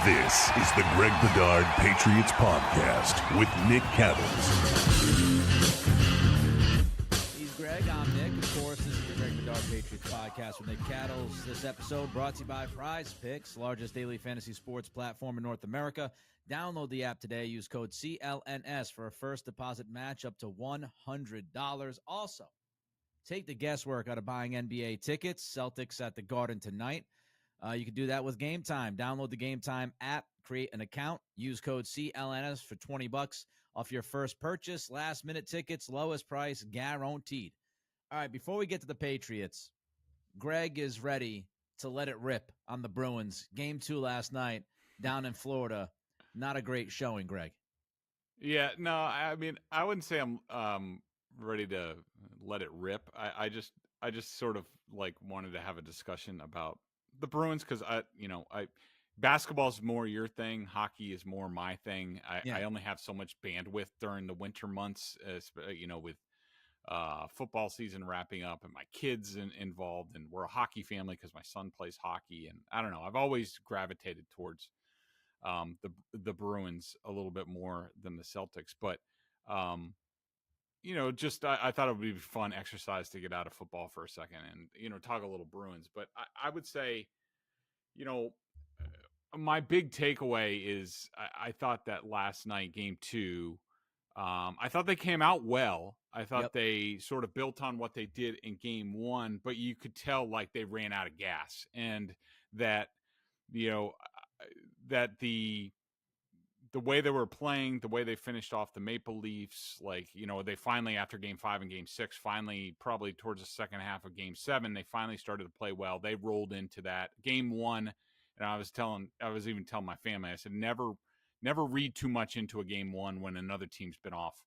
This is the Greg Bedard Patriots Podcast with Nick Cattles. He's Greg, I'm Nick. Of course, this is the Greg Bedard Patriots Podcast with Nick Cattles. This episode brought to you by PrizePicks, largest daily fantasy sports platform in North America. Download the app today. Use code CLNS for a first deposit match up to $100. Also, take the guesswork out of buying NBA tickets. Celtics at the Garden tonight. You can do that with GameTime. Download the GameTime app, create an account, use code CLNS for $20 off your first purchase. Last-minute tickets, lowest price, guaranteed. All right, before we get to the Patriots, Greg is ready to let it rip on the Bruins. Game 2 last night down in Florida. Not a great showing, Greg. Yeah, no, I mean, I wouldn't say I'm ready to let it rip. I just sort of like wanted to have a discussion about the Bruins because basketball's more your thing, hockey is more my thing. I only have so much bandwidth during the winter months, with football season wrapping up and my kids involved, and we're a hockey family because my son plays hockey, and I don't know. I've always gravitated towards the Bruins a little bit more than the Celtics, but I thought it would be a fun exercise to get out of football for a second and talk a little Bruins. But I would say, my big takeaway is I thought that last night, game 2, I thought they came out well. I thought they sort of built on what they did in game 1, but you could tell like they ran out of gas, and that that the way they were playing, the way they finished off the Maple Leafs, they finally, after game 5 and game 6, finally, probably towards the second half of game 7, they finally started to play well. They rolled into that game 1. And I was even telling my family, I said, never read too much into a game 1 when another team's been off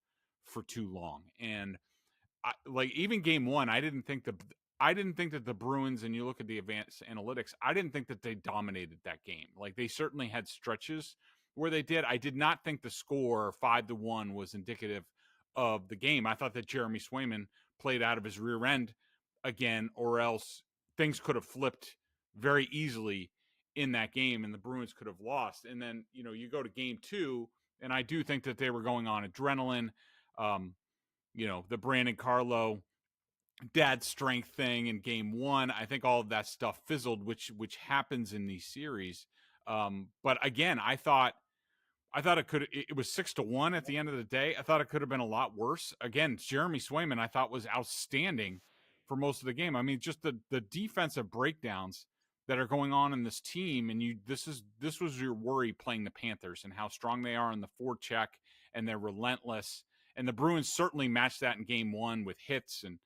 for too long. And even game 1, I didn't think that the Bruins, and you look at the advanced analytics, I didn't think that they dominated that game. Like, they certainly had stretches where they did. I did not think the score 5-1 was indicative of the game. I thought that Jeremy Swayman played out of his rear end again, or else things could have flipped very easily in that game and the Bruins could have lost. And then, you go to game 2, and I do think that they were going on adrenaline. The Brandon Carlo dad strength thing in game 1. I think all of that stuff fizzled, which happens in these series. But again, I thought it was 6-1 at the end of the day. I thought it could have been a lot worse. Again, Jeremy Swayman, I thought, was outstanding for most of the game. I mean, just the defensive breakdowns that are going on in this team. And this was your worry playing the Panthers and how strong they are in the forecheck, and they're relentless. And the Bruins certainly matched that in game 1 with hits and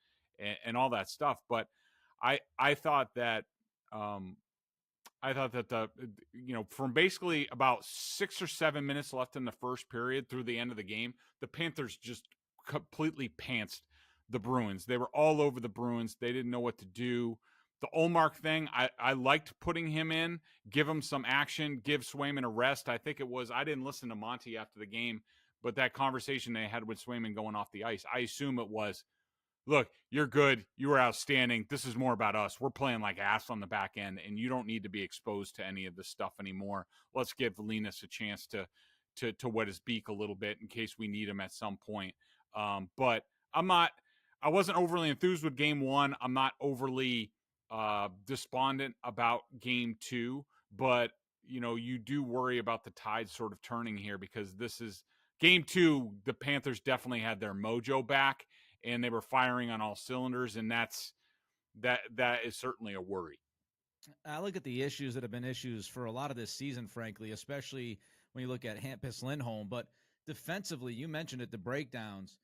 all that stuff. But I thought that from basically about 6 or 7 minutes left in the first period through the end of the game, the Panthers just completely pantsed the Bruins. They were all over the Bruins. They didn't know what to do. The Olmark thing, I liked putting him in, give him some action, give Swayman a rest. I think it was, I didn't listen to Monty after the game, but that conversation they had with Swayman going off the ice, I assume it was, look, you're good. You were outstanding. This is more about us. We're playing like ass on the back end, and you don't need to be exposed to any of this stuff anymore. Let's give Linus a chance to wet his beak a little bit in case we need him at some point. But I wasn't overly enthused with game 1. I'm not overly despondent about game 2, but you do worry about the tide sort of turning here, because this is game 2. The Panthers definitely had their mojo back, and they were firing on all cylinders, and that is certainly a worry. I look at the issues that have been issues for a lot of this season, frankly, especially when you look at Hampus Lindholm. But defensively, you mentioned it, the breakdowns.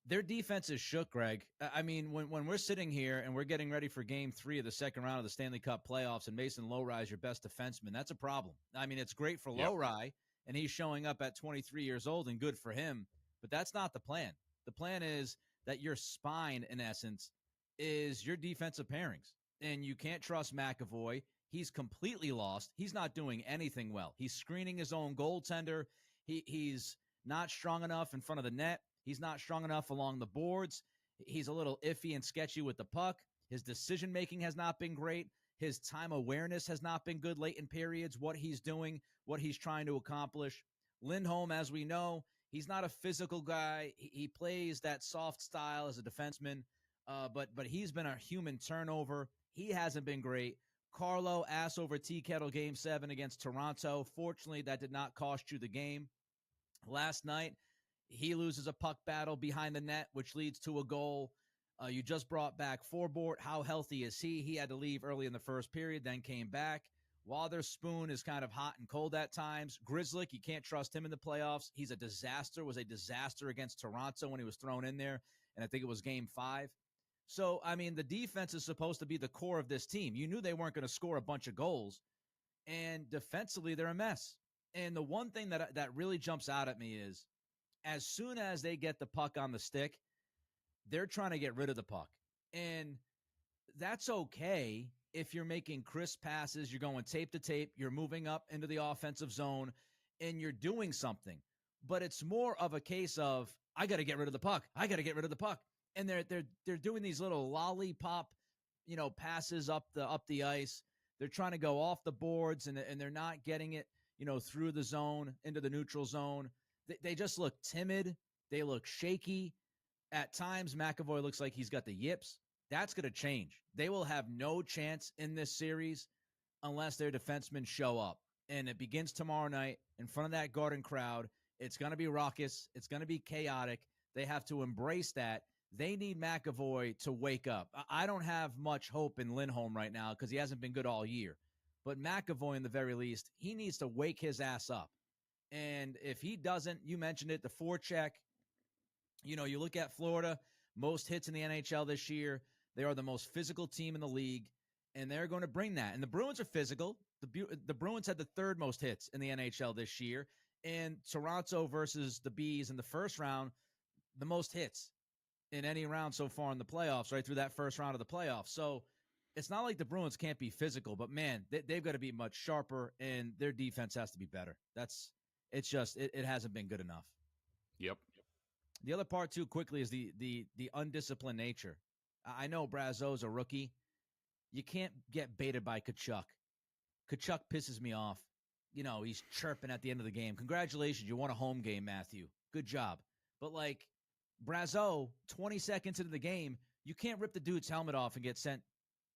Their defense is shook, Greg. I mean, when we're sitting here and we're getting ready for game 3 of the second round of the Stanley Cup playoffs, and Mason Lohrei is your best defenseman, that's a problem. I mean, it's great for Lohrei, and he's showing up at 23 years old, and good for him. But that's not the plan. The plan is that your spine, in essence, is your defensive pairings. And you can't trust McAvoy. He's completely lost. He's not doing anything well. He's screening his own goaltender. He's not strong enough in front of the net. He's not strong enough along the boards. He's a little iffy and sketchy with the puck. His decision-making has not been great. His time awareness has not been good late in periods, what he's doing, what he's trying to accomplish. Lindholm, as we know, he's not a physical guy. He plays that soft style as a defenseman, but he's been a human turnover. He hasn't been great. Carlo, ass over tea kettle game 7 against Toronto. Fortunately, that did not cost you the game. Last night, he loses a puck battle behind the net, which leads to a goal. You just brought back Forbort. How healthy is he? He had to leave early in the first period, then came back. Wotherspoon is kind of hot and cold at times. Grzelcyk, you can't trust him in the playoffs. He's a disaster, was a disaster against Toronto when he was thrown in there, and I think it was game 5. So, I mean, the defense is supposed to be the core of this team. You knew they weren't going to score a bunch of goals, and defensively, they're a mess. And the one thing that really jumps out at me is as soon as they get the puck on the stick, they're trying to get rid of the puck. And that's okay if you're making crisp passes, you're going tape to tape, you're moving up into the offensive zone, and you're doing something. But it's more of a case of, I got to get rid of the puck. I got to get rid of the puck. And they're doing these little lollipop, passes up the ice. They're trying to go off the boards, and they're not getting it, through the zone, into the neutral zone. They just look timid. They look shaky. At times, McAvoy looks like he's got the yips. That's going to change. They will have no chance in this series unless their defensemen show up. And it begins tomorrow night in front of that Garden crowd. It's going to be raucous. It's going to be chaotic. They have to embrace that. They need McAvoy to wake up. I don't have much hope in Lindholm right now because he hasn't been good all year. But McAvoy, in the very least, he needs to wake his ass up. And if he doesn't, you mentioned it, the forecheck. You look at Florida, most hits in the NHL this year. They are the most physical team in the league, and they're going to bring that. And the Bruins are physical. The Bruins had the 3rd most hits in the NHL this year. And Toronto versus the Bees in the first round, the most hits in any round so far in the playoffs, right through that first round of the playoffs. So it's not like the Bruins can't be physical, but, man, they've got to be much sharper, and their defense has to be better. It hasn't been good enough. Yep. The other part, too, quickly, is the undisciplined nature. I know Brazeau's a rookie. You can't get baited by Tkachuk. Tkachuk pisses me off. He's chirping at the end of the game. Congratulations, you won a home game, Matthew. Good job. But, Brazeau, 20 seconds into the game, you can't rip the dude's helmet off and get sent.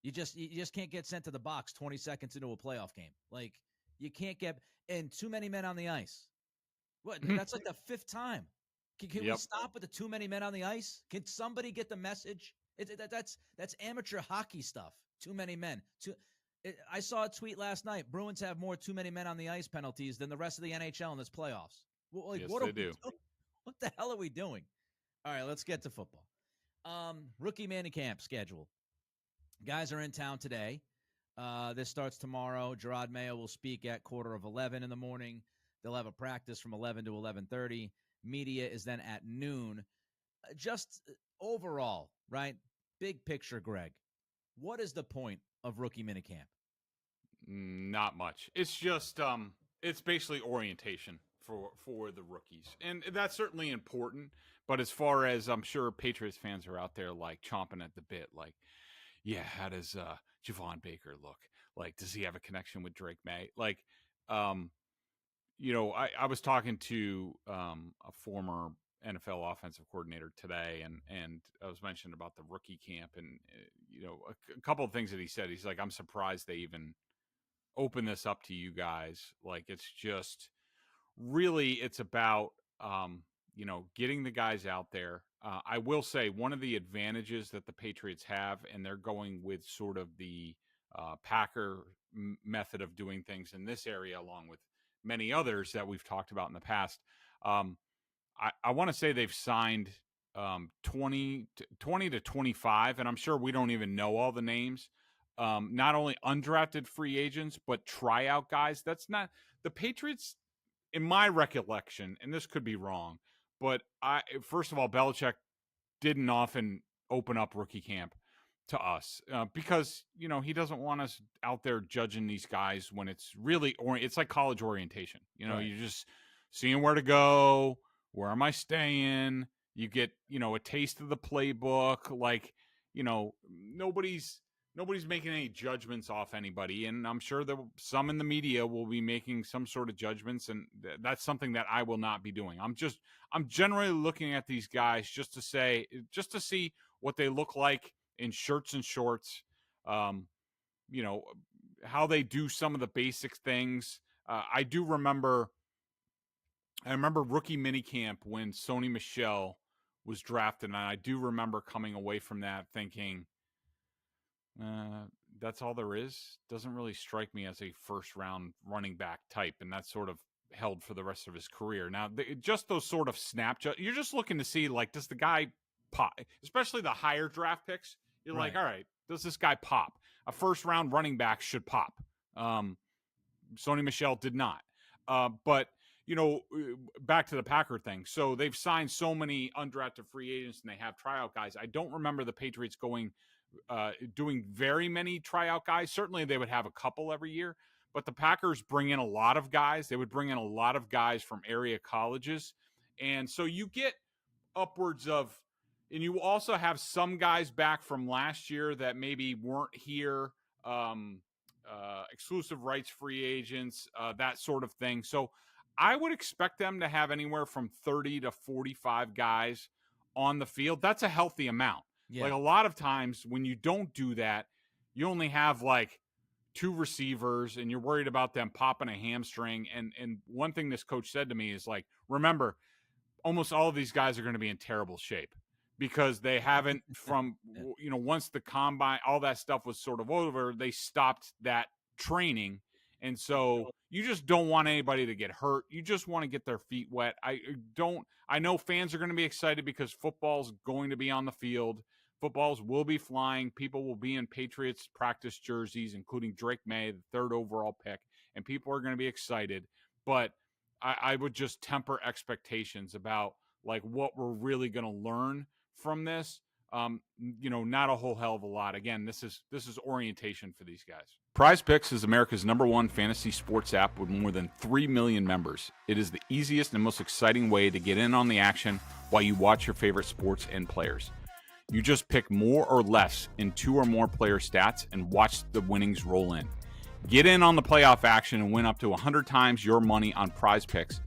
You just can't get sent to the box 20 seconds into a playoff game. You can't get – and too many men on the ice. What? That's like the 5th time. Can we stop with the too many men on the ice? Can somebody get the message? That's amateur hockey stuff. Too many men. I saw a tweet last night. Bruins have more too many men on the ice penalties than the rest of the NHL in this playoffs. Yes, what they do. What the hell are we doing? All right, let's get to football. Rookie minicamp schedule. Guys are in town today. This starts tomorrow. Gerard Mayo will speak at 11:15 in the morning. They'll have a practice from 11 to 11:30. Media is then at noon. Just overall, right? Big picture, Greg. What is the point of rookie minicamp? Not much. It's just it's basically orientation for the rookies, and that's certainly important. But as far as I'm sure Patriots fans are out there chomping at the bit, how does Javon Baker look? Does he have a connection with Drake May? I was talking to a former NFL offensive coordinator today, and I was mentioning about the rookie camp, and a couple of things that he said. He's like, I'm surprised they even open this up to you guys. It's just really, it's about getting the guys out there. I will say one of the advantages that the Patriots have, and they're going with sort of the Packer method of doing things in this area, along with many others that we've talked about in the past. I want to say they've signed 20 to 25, and I'm sure we don't even know all the names. Not only undrafted free agents, but tryout guys. That's not the Patriots, in my recollection, and this could be wrong, but first of all, Belichick didn't often open up rookie camp to us because, he doesn't want us out there judging these guys when it's really, it's like college orientation. Right. You're just seeing where to go, where am I staying? You get, a taste of the playbook. Nobody's nobody's making any judgments off anybody, and I'm sure that some in the media will be making some sort of judgments, and that's something that I will not be doing. I'm generally looking at these guys just to see what they look like in shirts and shorts, how they do some of the basic things. I remember rookie minicamp when Sony Michel was drafted, and I do remember coming away from that thinking, that's all there is. Doesn't really strike me as a first-round running back type, and that's sort of held for the rest of his career. Now, just those sort of snapshots, you're just looking to see, like, does the guy pop? Especially the higher draft picks. You're like, all right, does this guy pop? A first-round running back should pop. Sony Michel did not. But back to the Packer thing. So they've signed so many undrafted free agents, and they have tryout guys. I don't remember the Patriots doing very many tryout guys. Certainly they would have a couple every year, but the Packers bring in a lot of guys. They would bring in a lot of guys from area colleges. And so you get upwards of, and you also have some guys back from last year that maybe weren't here, exclusive rights free agents, that sort of thing. So I would expect them to have anywhere from 30 to 45 guys on the field. That's a healthy amount. Yeah. Like a lot of times when you don't do that, you only have like 2 receivers and you're worried about them popping a hamstring. And one thing this coach said to me is like, remember, almost all of these guys are going to be in terrible shape because they haven't once the combine, all that stuff was sort of over, they stopped that training. And so you just don't want anybody to get hurt. You just want to get their feet wet. I know fans are going to be excited because football's going to be on the field. Footballs will be flying. People will be in Patriots practice jerseys, including Drake May, the 3rd overall pick, and people are going to be excited. But I would just temper expectations about like what we're really going to learn from this. Not a whole hell of a lot. Again, this is orientation for these guys. PrizePicks is America's #1 fantasy sports app with more than 3 million members. It is the easiest and most exciting way to get in on the action while you watch your favorite sports and players. You just pick more or less in 2 or more player stats and watch the winnings roll in. Get in on the playoff action and win up to 100 times your money on PrizePicks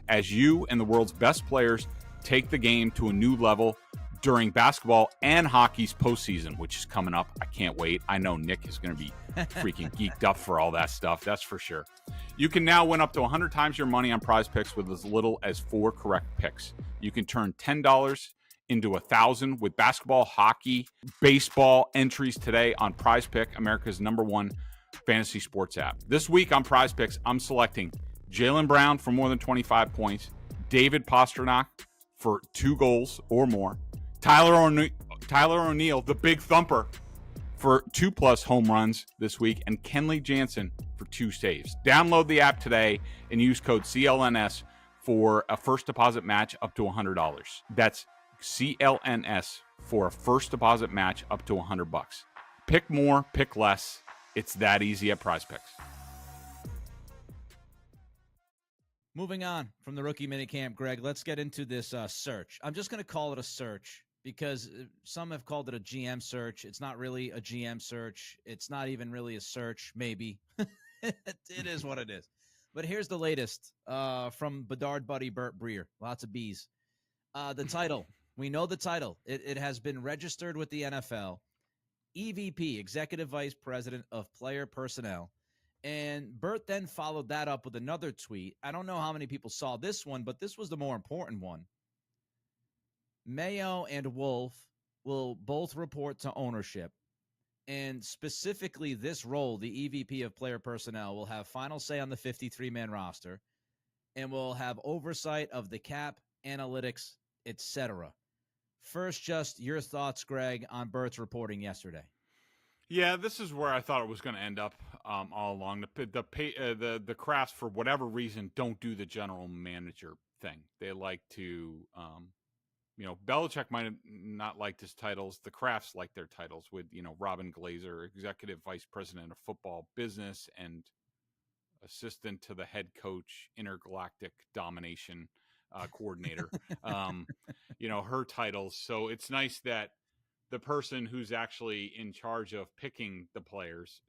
as you and the world's best players take the game to a new level during basketball and hockey's postseason, which is coming up. I can't wait. I know Nick is going to be freaking geeked up for all that stuff. That's for sure. You can now win up to 100 times your money on PrizePicks with as little as 4 correct picks. You can turn $10 into 1,000 with basketball, hockey, baseball entries today on PrizePick, America's #1 fantasy sports app. This week on PrizePicks, I'm selecting Jaylen Brown for more than 25 points, David Pastrnak for 2 goals or more, Tyler O'Neill, the big thumper, for 2+ home runs this week, and Kenley Jansen for 2 saves. Download the app today and use code CLNS for a first deposit match up to $100. That's CLNS for a first deposit match up to $100. Pick more, pick less. It's that easy at PrizePicks. Moving on from the rookie minicamp, Greg, let's get into this search. I'm just going to call it a search because some have called it a GM search. It's not really a GM search. It's not even really a search, maybe. It is what it is. But here's the latest from Bedard buddy Burt Breer. Lots of B's. The title. We know the title. It has been registered with the NFL. EVP, Executive Vice President of Player Personnel. And Burt then followed that up with another tweet. I don't know how many people saw this one, but this was the more important one. Mayo and Wolf will both report to ownership. And specifically this role, the EVP of Player Personnel, will have final say on the 53-man roster and will have oversight of the cap, analytics, etc. First, just your thoughts, Greg, on Burt's reporting yesterday. Yeah, this is where I thought it was going to end up all along. The Krafts, for whatever reason, don't do the general manager thing. They like to, Belichick might not like his titles. The Krafts like their titles with, Robin Glazer, Executive Vice President of Football Business and Assistant to the Head Coach, Intergalactic Domination Coordinator. Her titles. So it's nice that the person who's actually in charge of picking the players,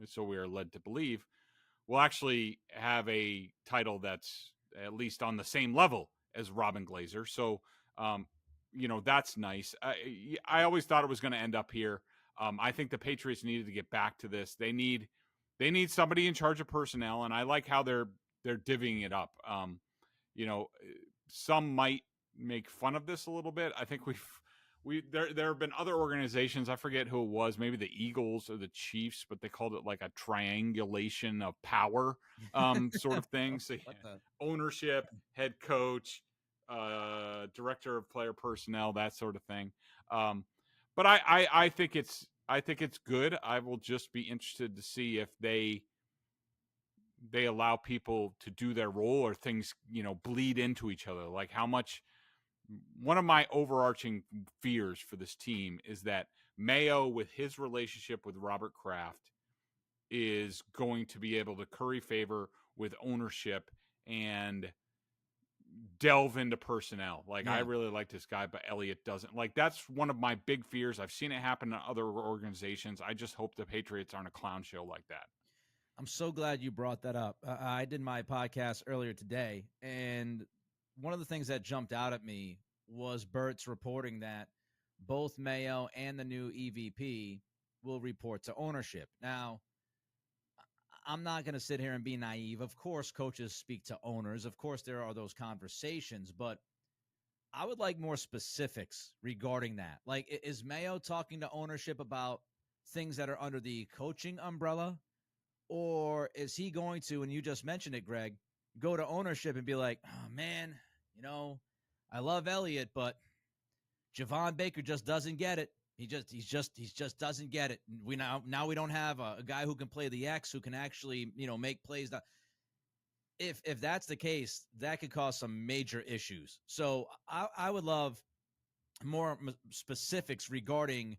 so we are led to believe, will actually have a title that's at least on the same level as Robin Glazer. So, that's nice. I always thought it was going to end up here. I think the Patriots needed to get back to this. They need somebody in charge of personnel, and I like how they're divvying it up. Some might make fun of this a little bit. I think there have been other organizations. I forget who it was, maybe the Eagles or the Chiefs, but they called it like a triangulation of power, sort of thing. So ownership, head coach, director of player personnel, that sort of thing. But I think it's good. I will just be interested to see if they allow people to do their role, or things, bleed into each other. Like how much. One of my overarching fears for this team is that Mayo, with his relationship with Robert Kraft, is going to be able to curry favor with ownership and delve into personnel. Like, I really like this guy, but Elliott doesn't. Like, that's one of my big fears. I've seen it happen in other organizations. I just hope the Patriots aren't a clown show like that. I'm so glad you brought that up. I did my podcast earlier today, and one of the things that jumped out at me was Bert's reporting that both Mayo and the new EVP will report to ownership. Now, I'm not going to sit here and be naive. Of course, coaches speak to owners. Of course, there are those conversations, but I would like more specifics regarding that. Like, is Mayo talking to ownership about things that are under the coaching umbrella? Or is he going to, and you just mentioned it, Greg, go to ownership and be like, oh, man, I love Elliott, but Javon Baker just doesn't get it. He just doesn't get it. We now we don't have a guy who can play the X, who can actually, make plays. If that's the case, that could cause some major issues. So I would love more specifics regarding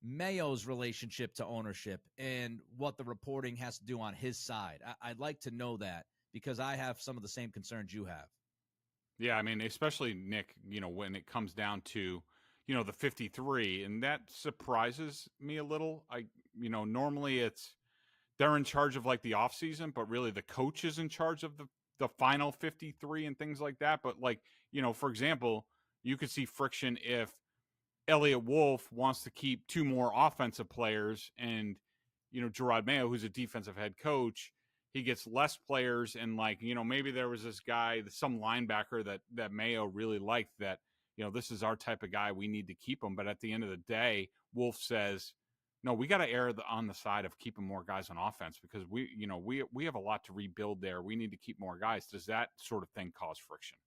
Mayo's relationship to ownership and what the reporting has to do on his side. I'd like to know that, because I have some of the same concerns you have. Yeah, I mean, especially Nick, when it comes down to, the 53, and that surprises me a little. Normally they're in charge of like the off season, but really the coach is in charge of the final 53 and things like that. But like, for example, you could see friction if Elliott Wolf wants to keep two more offensive players, and, Gerard Mayo, who's a defensive head coach, he gets less players. And like, maybe there was this guy, some linebacker that Mayo really liked, that, this is our type of guy, we need to keep him. But at the end of the day, Wolf says, no, we got to err on the side of keeping more guys on offense, because we have a lot to rebuild there. We need to keep more guys. Does that sort of thing cause friction?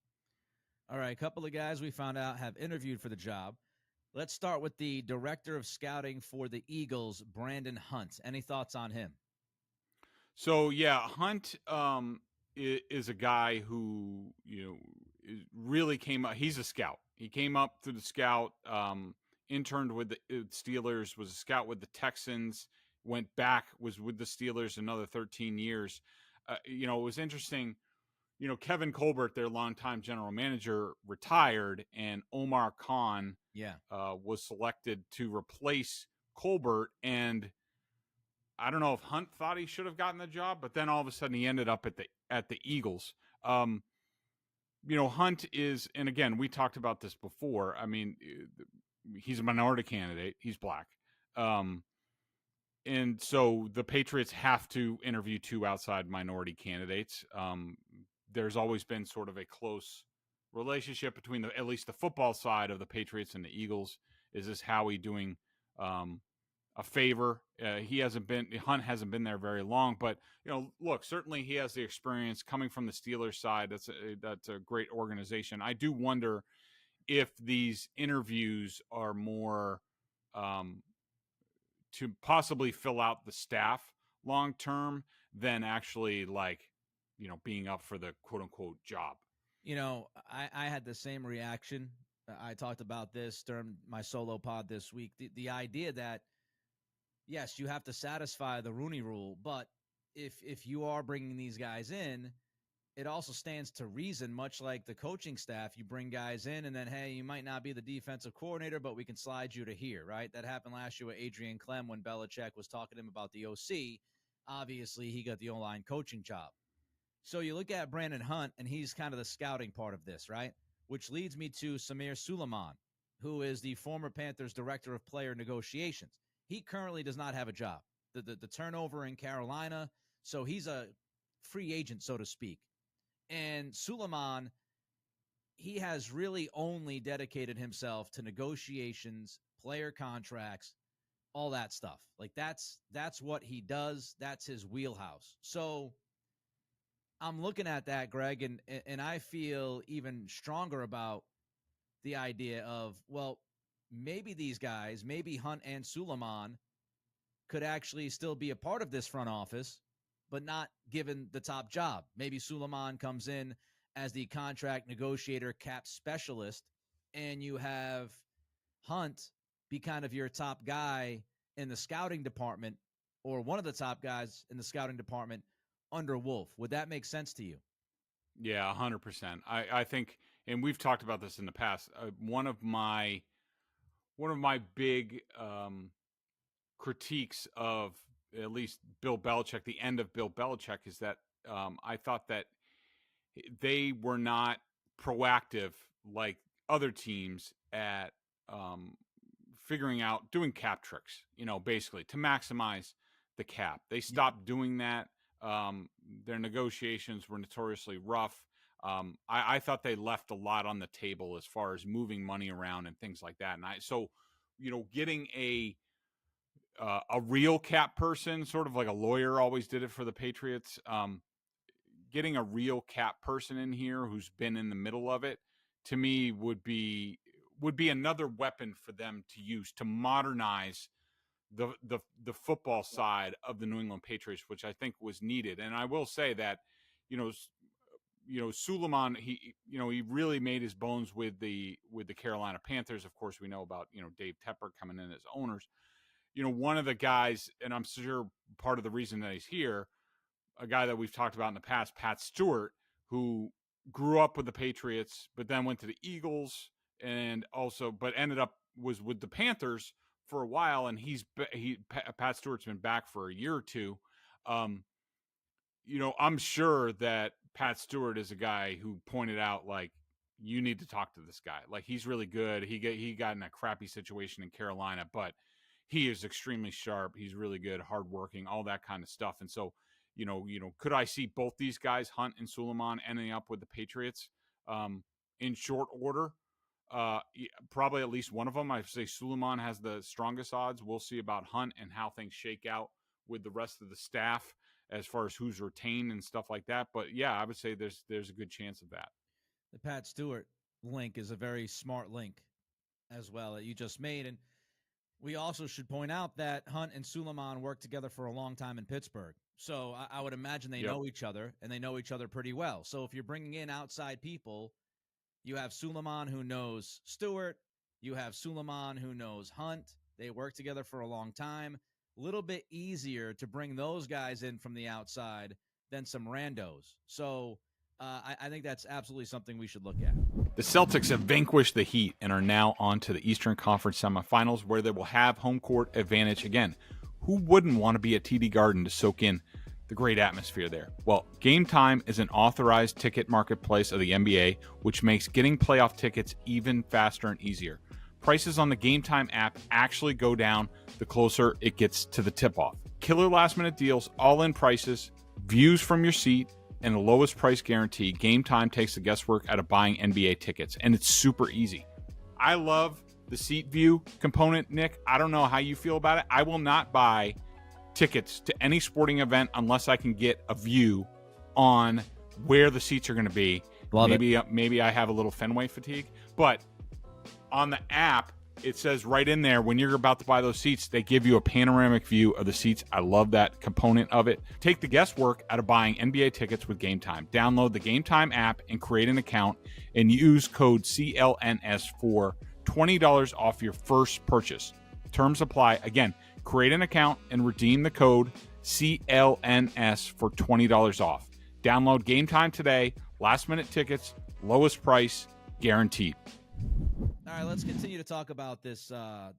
All right, a couple of guys we found out have interviewed for the job. Let's start with the director of scouting for the Eagles, Brandon Hunt. Any thoughts on him? So, yeah, Hunt is a guy who, really came up. He's a scout. He came up through the scout, interned with the Steelers, was a scout with the Texans, went back, was with the Steelers another 13 years. It was interesting. Kevin Colbert, their longtime general manager, retired, and Omar Khan was selected to replace Colbert. And I don't know if Hunt thought he should have gotten the job, but then all of a sudden he ended up at the Eagles. Hunt is, and again, we talked about this before. I mean, he's a minority candidate. He's black. And so the Patriots have to interview two outside minority candidates. There's always been sort of a close relationship between at least the football side of the Patriots and the Eagles. Is this Howie doing a favor? Hunt hasn't been there very long, but look, certainly he has the experience coming from the Steelers side. That's a great organization. I do wonder if these interviews are more to possibly fill out the staff long term than actually being up for the quote unquote job. I had the same reaction. I talked about this during my solo pod this week. The idea that, yes, you have to satisfy the Rooney Rule, but if you are bringing these guys in, it also stands to reason, much like the coaching staff, you bring guys in and then, hey, you might not be the defensive coordinator, but we can slide you to here, right? That happened last year with Adrian Clem when Belichick was talking to him about the OC. Obviously, he got the O-line coaching job. So you look at Brandon Hunt, and he's kind of the scouting part of this, right? Which leads me to Samir Suleiman, who is the former Panthers director of player negotiations. He currently does not have a job. The turnover in Carolina, so he's a free agent, so to speak. And Suleiman, he has really only dedicated himself to negotiations, player contracts, all that stuff. Like that's what he does. That's his wheelhouse. So I'm looking at that, Greg, and I feel even stronger about the idea of, well, maybe these guys, maybe Hunt and Suleiman could actually still be a part of this front office, but not given the top job. Maybe Suleiman comes in as the contract negotiator, cap specialist, and you have Hunt be kind of your top guy in the scouting department, or one of the top guys in the scouting department under Wolf. Would that make sense to you? Yeah, 100%. I think, and we've talked about this in the past. One of my big critiques of at least Bill Belichick, the end of Bill Belichick, is that I thought that they were not proactive like other teams at figuring out, doing cap tricks, basically to maximize the cap. They stopped doing that. Their negotiations were notoriously rough. I thought they left a lot on the table as far as moving money around and things like that. And getting a real cap person, sort of like a lawyer always did it for the Patriots, getting a real cap person in here who's been in the middle of it, to me would be another weapon for them to use to modernize the football side of the New England Patriots, which I think was needed. And I will say that, Suleiman, he really made his bones with the Carolina Panthers. Of course, we know about, Dave Tepper coming in as owners. One of the guys, and I'm sure part of the reason that he's here, a guy that we've talked about in the past, Pat Stewart, who grew up with the Patriots, but then went to the Eagles but ended up was with the Panthers for a while. And Pat Stewart's been back for a year or two. I'm sure that Pat Stewart is a guy who pointed out, like, you need to talk to this guy. Like, he's really good. He got in a crappy situation in Carolina, but he is extremely sharp. He's really good, hardworking, all that kind of stuff. And so, could I see both these guys, Hunt and Suleiman, ending up with the Patriots in short order? Probably at least one of them. I say Suleiman has the strongest odds. We'll see about Hunt and how things shake out with the rest of the staff as far as who's retained and stuff like that. But yeah, I would say there's a good chance of that. The Pat Stewart link is a very smart link as well that you just made. And we also should point out that Hunt and Suleiman worked together for a long time in Pittsburgh. So I would imagine they know each other, and they know each other pretty well. So if you're bringing in outside people, you have Suleiman who knows Stewart. You have Suleiman who knows Hunt. They work together for a long time. A little bit easier to bring those guys in from the outside than some randos. So I think that's absolutely something we should look at. The Celtics have vanquished the Heat and are now on to the Eastern Conference semifinals, where they will have home court advantage again. Who wouldn't want to be at TD Garden to soak in the great atmosphere there? Well, GameTime is an authorized ticket marketplace of the NBA, which makes getting playoff tickets even faster and easier. Prices on the GameTime app actually go down the closer it gets to the tip-off. Killer last-minute deals, all-in prices, views from your seat, and the lowest price guarantee. GameTime takes the guesswork out of buying NBA tickets, and it's super easy. I love the seat view component, Nick. I don't know how you feel about it. I will not buy tickets to any sporting event unless I can get a view on where the seats are going to be. Maybe I have a little Fenway fatigue, but on the app, it says right in there, when you're about to buy those seats, they give you a panoramic view of the seats. I love that component of it. Take the guesswork out of buying NBA tickets with GameTime. Download the GameTime app and create an account and use code CLNS for $20 off your first purchase. Terms apply. Again, create an account and redeem the code CLNS for $20 off. Download GameTime today. Last-minute tickets, lowest price, guaranteed. All right, let's continue to talk about this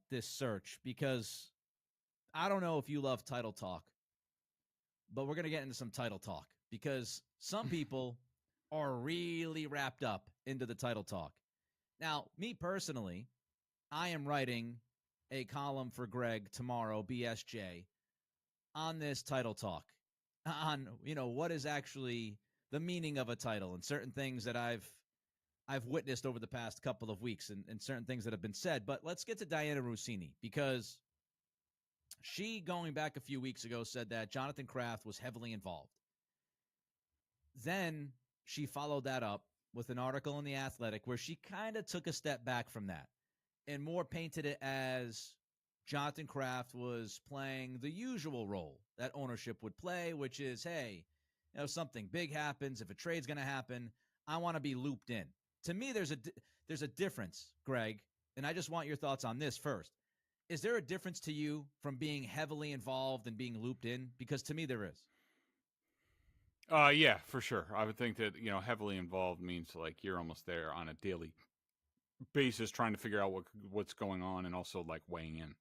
this search, because I don't know if you love title talk, but we're going to get into some title talk because some people are really wrapped up into the title talk. Now, me personally, I am writing a column for Greg tomorrow, BSJ, on this title talk, on, what is actually the meaning of a title and certain things that I've witnessed over the past couple of weeks and certain things that have been said. But let's get to Dianna Russini, because she, going back a few weeks ago, said that Johnathan Kraft was heavily involved. Then she followed that up with an article in The Athletic where she kind of took a step back from that and more painted it as Johnathan Kraft was playing the usual role that ownership would play, which is, hey, something big happens. If a trade's going to happen, I want to be looped in. To me, there's a difference, Greg, and I just want your thoughts on this first. Is there a difference to you from being heavily involved and being looped in? Because to me, there is. Yeah, for sure. I would think that, heavily involved means like you're almost there on a daily basis trying to figure out what's going on and also like weighing in.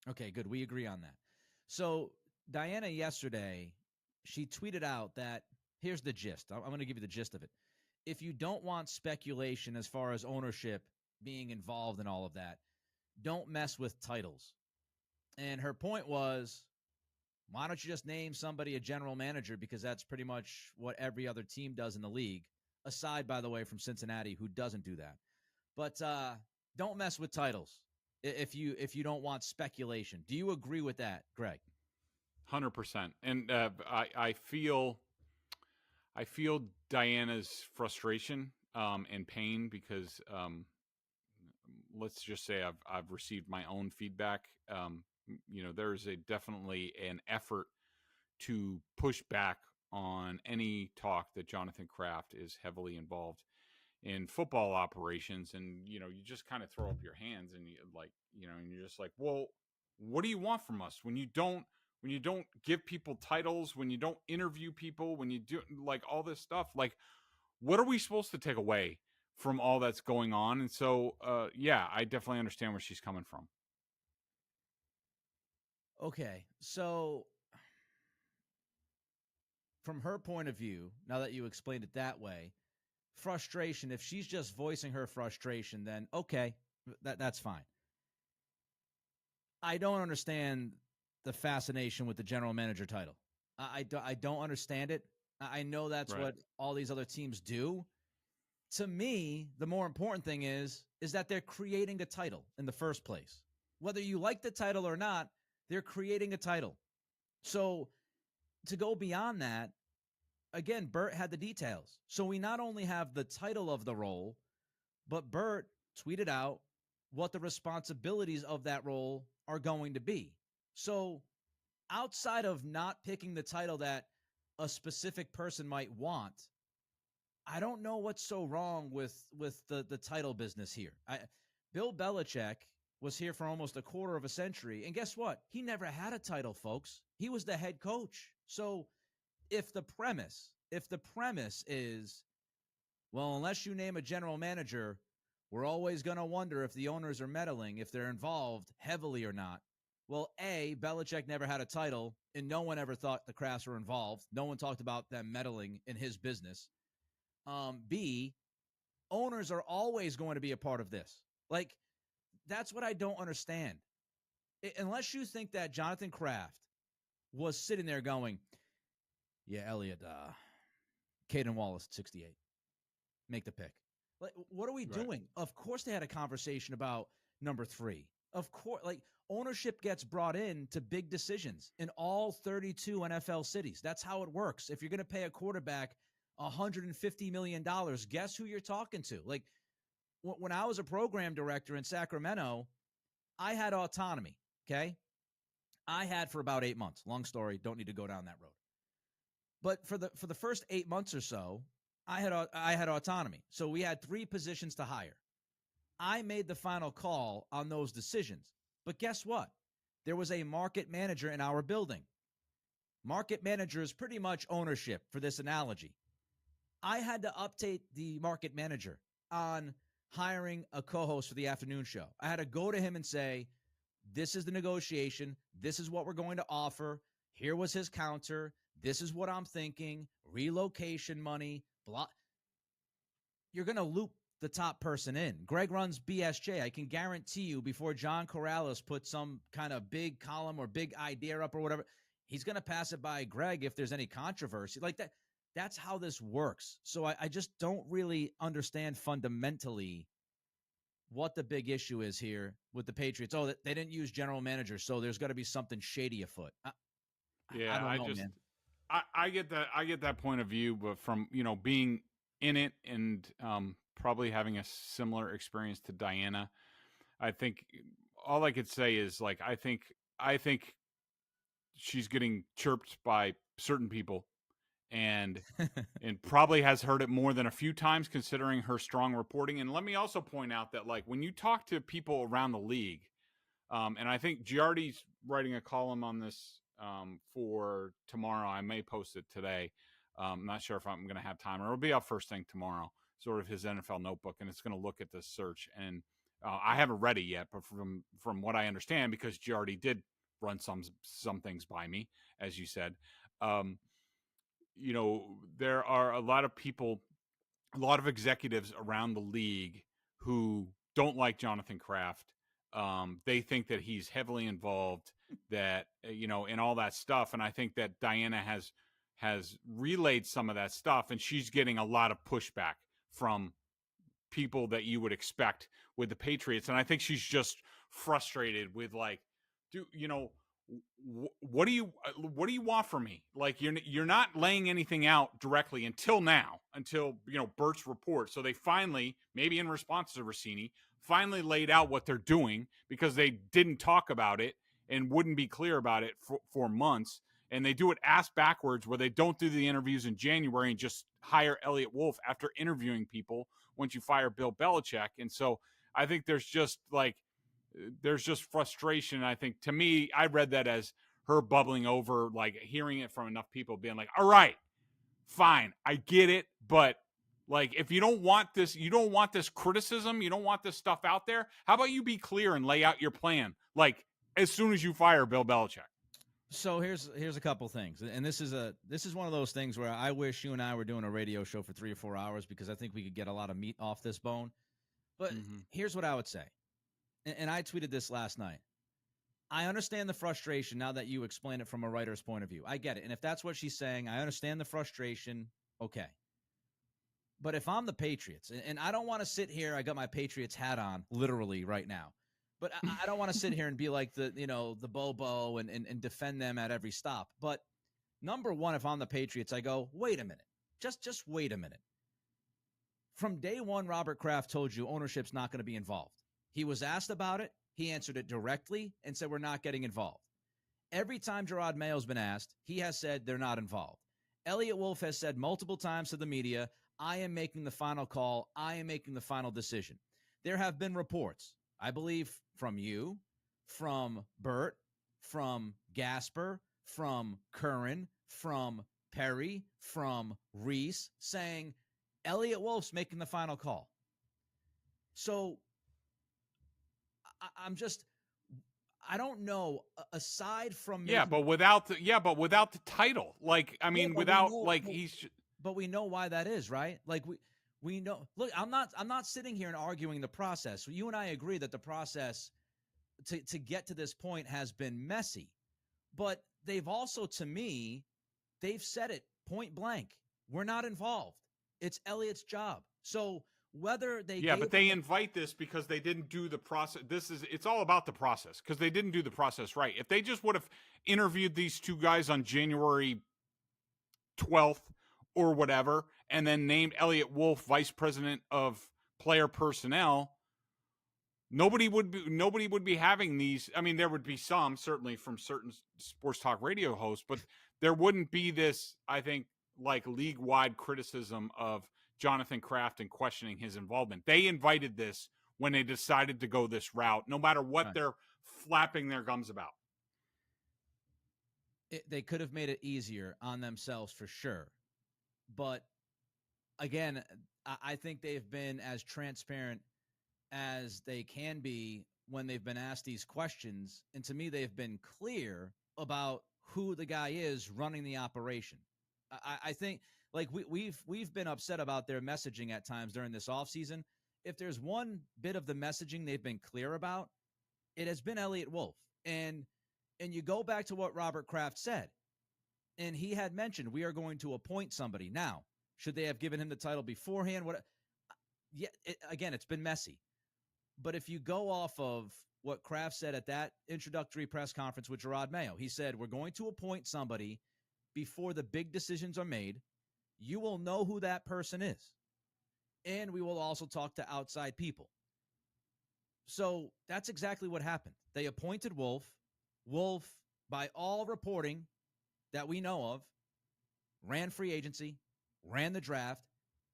Okay, good. We agree on that. So Dianna yesterday, she tweeted out that, here's the gist. I'm going to give you the gist of it. If you don't want speculation as far as ownership being involved in all of that, don't mess with titles. And her point was, why don't you just name somebody a general manager? Because that's pretty much what every other team does in the league, aside, by the way, from Cincinnati, who doesn't do that. But don't mess with titles if you don't want speculation. Do you agree with that, Greg? 100%. And I feel Diana's frustration and pain because let's just say I've received my own feedback. There's definitely an effort to push back on any talk that Johnathan Kraft is heavily involved in football operations, and you just kind of throw up your hands and you're just like, well, what do you want from us when you don't give people titles, when you don't interview people, when you do like all this stuff? Like, what are we supposed to take away from all that's going on? And so yeah, I definitely understand where she's coming from. Okay, so from her point of view, now that you explained it that way, frustration, if she's just voicing her frustration, then okay, that's fine. I don't understand the fascination with the general manager title. I don't understand it. I know that's right. What all these other teams do. To me, the more important thing is that they're creating a title in the first place. Whether you like the title or not, they're creating a title. So to go beyond that, again, Bert had the details. So we not only have the title of the role, but Bert tweeted out what the responsibilities of that role are going to be. So outside of not picking the title that a specific person might want, I don't know what's so wrong with the title business here. Bill Belichick was here for almost a quarter of a century, and guess what? He never had a title, folks. He was the head coach. So if the premise is, well, unless you name a general manager, we're always going to wonder if the owners are meddling, if they're involved heavily or not. Well, A, Belichick never had a title, and no one ever thought the Krafts were involved. No one talked about them meddling in his business. B, owners are always going to be a part of this. Like, that's what I don't understand. Unless you think that Johnathan Kraft was sitting there going, yeah, Elliot, Caden Wallace at 68. Make the pick. Like, what are we doing? Of course they had a conversation about number 3. Of course, like, ownership gets brought in to big decisions in all 32 NFL cities. That's how it works. If you're going to pay a quarterback $150 million, guess who you're talking to? Like, when I was a program director in Sacramento, I had autonomy, okay? I had for about 8 months. Long story, don't need to go down that road. But for the first 8 months or so, I had autonomy. So we had 3 positions to hire. I made the final call on those decisions. But guess what? There was a market manager in our building. Market manager is pretty much ownership for this analogy. I had to update the market manager on hiring a co-host for the afternoon show. I had to go to him and say, this is the negotiation. This is what we're going to offer. Here was his counter. This is what I'm thinking. Relocation money, blah. You're going to loop the top person in. Greg runs BSJ. I can guarantee you before John Corrales puts some kind of big column or big idea up or whatever, he's going to pass it by Greg if there's any controversy. Like that. That's how this works. So I just don't really understand fundamentally what the big issue is here with the Patriots. Oh, they didn't use general managers, so there's got to be something shady afoot. I don't know, man. I get that. I get that point of view, but from, being in it and probably having a similar experience to Diana, I think all I could say is, like, I think she's getting chirped by certain people. And probably has heard it more than a few times considering her strong reporting. And let me also point out that, like, when you talk to people around the league, and I think Giardi's writing a column on this for tomorrow. I may post it today. I'm not sure if I'm going to have time, or it'll be up first thing tomorrow, sort of his NFL notebook, and it's going to look at this search. And I haven't read it yet, but from what I understand, because Giardi did run some things by me, as you said, there are a lot of people, a lot of executives around the league who don't like Johnathan Kraft. They think that he's heavily involved, that, in all that stuff. And I think that Diana has relayed some of that stuff, and she's getting a lot of pushback from people that you would expect with the Patriots. And I think she's just frustrated with, like, what do you want from me? Like, you're not laying anything out directly until Bert's report. So they finally, maybe in response to Rossini, finally laid out what they're doing, because they didn't talk about it and wouldn't be clear about it for months. And they do it ass backwards, where they don't do the interviews in January and just hire Elliott Wolf after interviewing people once you fire Bill Belichick. And so I think there's just frustration. I think, to me, I read that as her bubbling over, like, hearing it from enough people being like, all right, fine, I get it. But, like, if you don't want this criticism, you don't want this stuff out there, how about you be clear and lay out your plan, like, as soon as you fire Bill Belichick? So here's a couple things. And this is one of those things where I wish you and I were doing a radio show for 3 or 4 hours, because I think we could get a lot of meat off this bone. But here's what I would say. And I tweeted this last night. I understand the frustration now that you explain it from a writer's point of view. I get it. And if that's what she's saying, I understand the frustration. Okay. But if I'm the Patriots, and I don't want to sit here, I got my Patriots hat on literally right now, but I don't want to sit here and be like the Bobo and defend them at every stop. But number one, if I'm the Patriots, I go, wait a minute. Just wait a minute. From day one, Robert Kraft told you ownership's not going to be involved. He was asked about it. He answered it directly and said, we're not getting involved. Every time Gerard Mayo's been asked, he has said they're not involved. Elliott Wolf has said multiple times to the media, I am making the final call. I am making the final decision. There have been reports, I believe, from you, from Bert, from Gasper, from Curran, from Perry, from Reese, saying Elliott Wolf's making the final call. So I don't know, aside from but without the title, like, I mean, but we know why that is, right? Like, we know. Look, I'm not sitting here and arguing the process. You and I agree that the process to get to this point has been messy, but they've also, to me, they've said it point blank. We're not involved. It's Elliott's job. So whether they but they invite this because they didn't do the process. It's all about the process, because they didn't do the process right. If they just would have interviewed these two guys on January 12th or whatever, and then named Elliott Wolf vice president of player personnel, nobody would be having these. I mean, there would be some, certainly from certain sports talk radio hosts, but there wouldn't be this, I think, like, league-wide criticism of Johnathan Kraft and questioning his involvement. They invited this when they decided to go this route, no matter what they're flapping their gums about. They could have made it easier on themselves for sure. But again, I think they've been as transparent as they can be when they've been asked these questions. And to me, they've been clear about who the guy is running the operation. I think like we've been upset about their messaging at times during this offseason. If there's one bit of the messaging they've been clear about, it has been Elliott Wolf. And you go back to what Robert Kraft said, and he had mentioned we are going to appoint somebody. Now, should they have given him the title beforehand? Yeah, again, it's been messy. But if you go off of what Kraft said at that introductory press conference with Gerard Mayo, he said, we're going to appoint somebody before the big decisions are made. You will know who that person is. And we will also talk to outside people. So that's exactly what happened. They appointed Wolf. Wolf, by all reporting that we know of, ran free agency, ran the draft,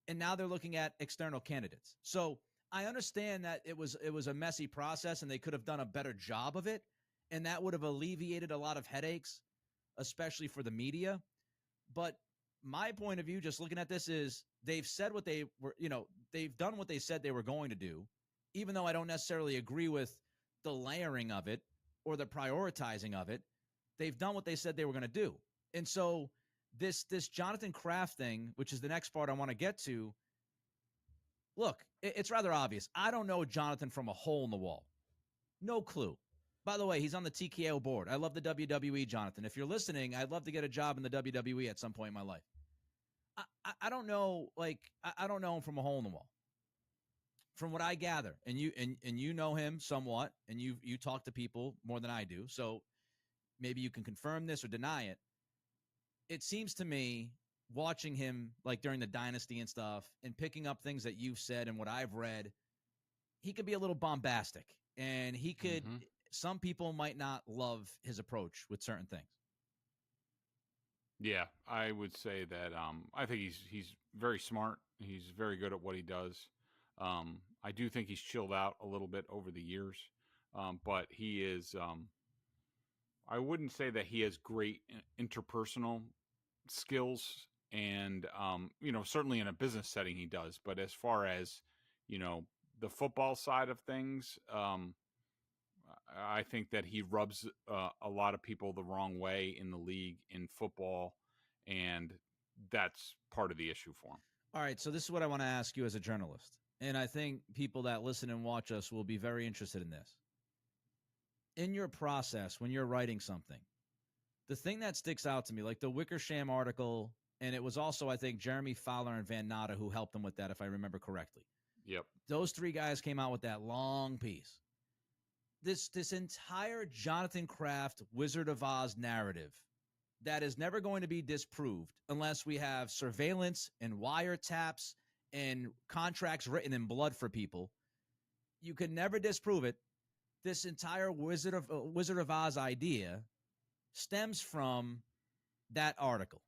and now they're looking at external candidates. So I understand that it was a messy process and they could have done a better job of it, and that would have alleviated a lot of headaches, especially for the media. But my point of view, just looking at this, is they've said what they were, they've done what they said they were going to do, even though I don't necessarily agree with the layering of it or the prioritizing of it. They've done what they said they were going to do. And so this Johnathan Kraft thing, which is the next part I want to get to, look, it's rather obvious. I don't know Johnathan from a hole in the wall. No clue. By the way, he's on the TKO board. I love the WWE, Johnathan. If you're listening, I'd love to get a job in the WWE at some point in my life. I don't know, I don't know him from a hole in the wall. From what I gather, and you know him somewhat, and you talk to people more than I do, so maybe you can confirm this or deny it. It seems to me, watching him like during the dynasty and stuff and picking up things that you've said and what I've read, he could be a little bombastic, and he could, some people might not love his approach with certain things. Yeah, I would say that I think he's very smart. He's very good at what he does. I do think he's chilled out a little bit over the years, but he is, I wouldn't say that he has great interpersonal skills, and certainly in a business setting he does, but as far as the football side of things, I think that he rubs a lot of people the wrong way in the league in football, and that's part of the issue for him. All right, so this is what I want to ask you as a journalist, and I think people that listen and watch us will be very interested in this. In your process, when you're writing something, the thing that sticks out to me, like the Wickersham article, and it was also, I think, Jeremy Fowler and Van Natta who helped them with that, if I remember correctly. Yep. Those three guys came out with that long piece. This entire Johnathan Kraft Wizard of Oz narrative that is never going to be disproved unless we have surveillance and wiretaps and contracts written in blood for people. You can never disprove it. This entire Wizard of Oz idea stems from that article.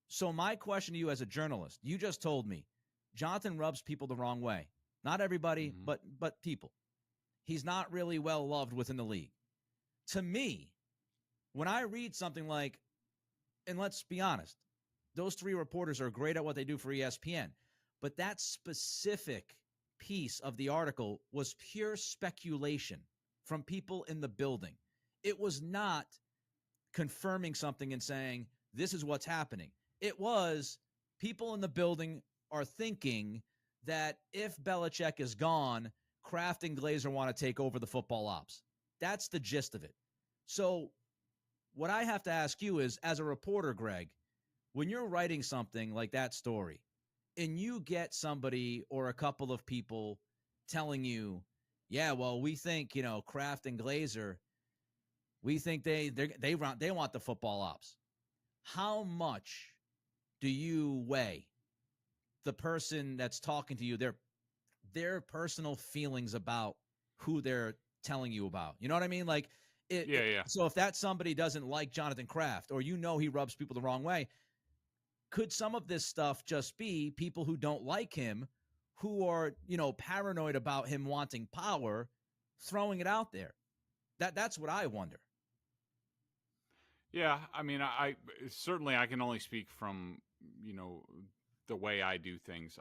So my question to you as a journalist, you just told me Johnathan rubs people the wrong way. Not everybody, but people. He's not really well loved within the league. To me, when I read something like, and let's be honest, those three reporters are great at what they do for ESPN, but that specific piece of the article was pure speculation from people in the building. It was not confirming something and saying, this is what's happening. It was people in the building are thinking that if Belichick is gone, Kraft and Glazer want to take over the football ops. That's the gist of it. So what I have to ask you is, as a reporter, Greg, when you're writing something like that story and you get somebody or a couple of people telling you, yeah, well, we think, Kraft and Glazer, we think they want the football ops. How much do you weigh the person that's talking to you, their personal feelings about who they're telling you about? You know what I mean? Like, so if that somebody doesn't like Johnathan Kraft, or he rubs people the wrong way, could some of this stuff just be people who don't like him, who are, paranoid about him wanting power, throwing it out there? That's what I wonder. Yeah, I mean, I certainly I can only speak from, the way I do things.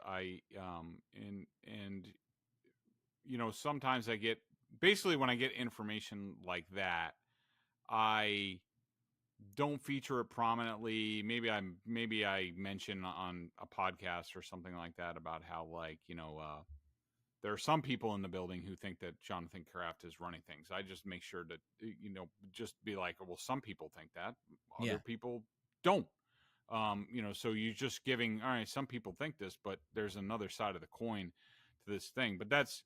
Sometimes I get, basically when I get information like that, I don't feature it prominently. Maybe I mention on a podcast or something like that about how, like, there are some people in the building who think that Johnathan Kraft is running things. I just make sure to, just be like, well, some people think that, other people don't. So you're just giving, all right, some people think this, but there's another side of the coin to this thing. But that's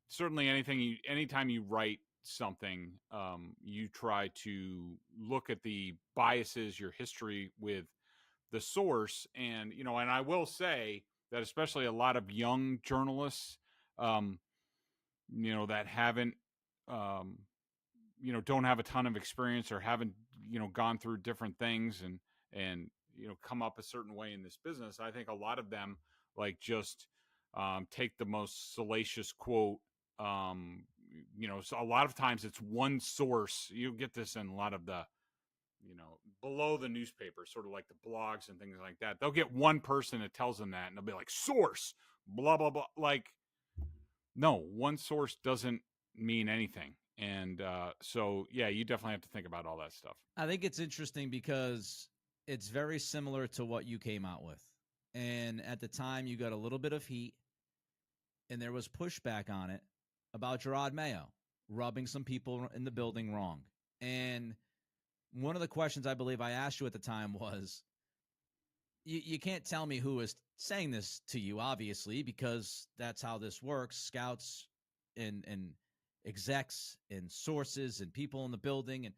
certainly anytime you write something, you try to look at the biases, your history with the source. And, and I will say that especially a lot of young journalists, that haven't, don't have a ton of experience or haven't, gone through different things and, come up a certain way in this business. I think a lot of them just take the most salacious quote. So a lot of times it's one source. You get this in a lot of the, below the newspaper, sort of like the blogs and things like that. They'll get one person that tells them that, and they'll be like, source, blah, blah, blah. Like, no, one source doesn't mean anything. And you definitely have to think about all that stuff. I think it's interesting because it's very similar to what you came out with. And at the time, you got a little bit of heat, and there was pushback on it about Jerod Mayo rubbing some people in the building wrong. And one of the questions I believe I asked you at the time was, you can't tell me who is saying this to you, obviously, because that's how this works. Scouts and execs and sources and people in the building, and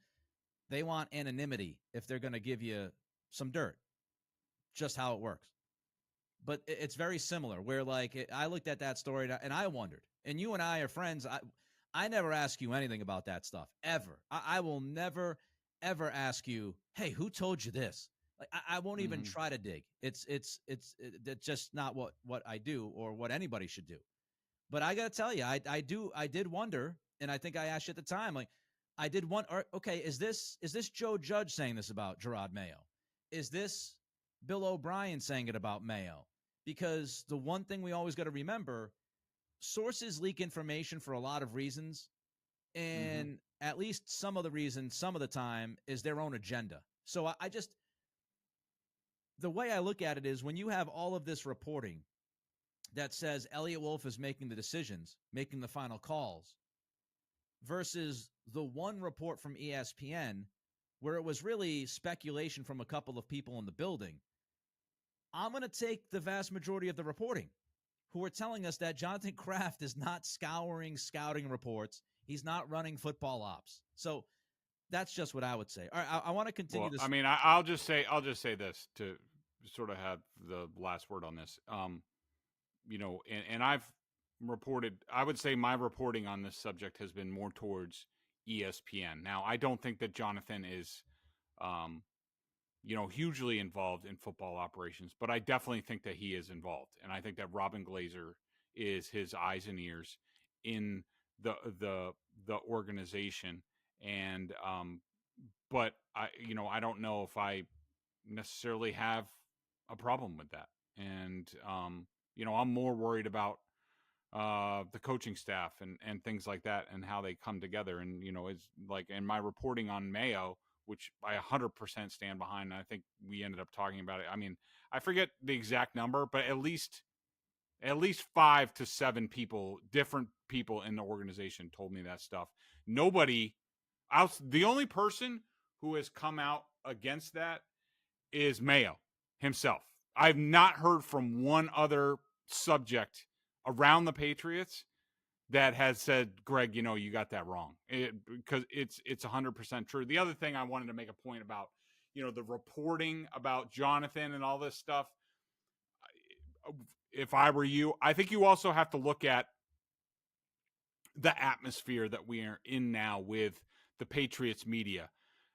they want anonymity if they're going to give you some dirt, just how it works. But it's very similar where, like, I looked at that story and I wondered, and you and I are friends. I never ask you anything about that stuff, ever. I will never, ever ask you, hey, who told you this? Like, I won't even try to dig. It's just not what I do or what anybody should do. But I got to tell you, I did wonder, and I think I asked you at the time, like, I did wonder, okay, is this Joe Judge saying this about Jerod Mayo? Is this Bill O'Brien saying it about Mayo? Because the one thing we always got to remember, sources leak information for a lot of reasons, and at least some of the reasons, some of the time, is their own agenda. So I just, the way I look at it is, when you have all of this reporting that says Elliot Wolf is making the decisions, making the final calls, versus the one report from ESPN where it was really speculation from a couple of people in the building, I'm going to take the vast majority of the reporting, who are telling us that Johnathan Kraft is not scouring scouting reports. He's not running football ops. So that's just what I would say. All right, I want to continue this. I mean, I'll just say this to sort of have the last word on this. And I've reported, I would say my reporting on this subject has been more towards ESPN. Now, I don't think that Johnathan is, hugely involved in football operations, but I definitely think that he is involved. And I think that Robin Glazer is his eyes and ears in the organization. And, but I don't know if I necessarily have a problem with that. And, I'm more worried about the coaching staff and things like that and how they come together. And, it's like, in my reporting on Mayo, which I 100% stand behind, and I think we ended up talking about it. I mean, I forget the exact number, but at least 5 to 7 people, different people in the organization, told me that stuff. Nobody else, the only person who has come out against that is Mayo himself. I've not heard from one other subject around the Patriots that has said, Greg, you got that wrong, because it's 100% true. The other thing I wanted to make a point about, the reporting about Johnathan and all this stuff. If I were you, I think you also have to look at the atmosphere that we are in now with the Patriots media.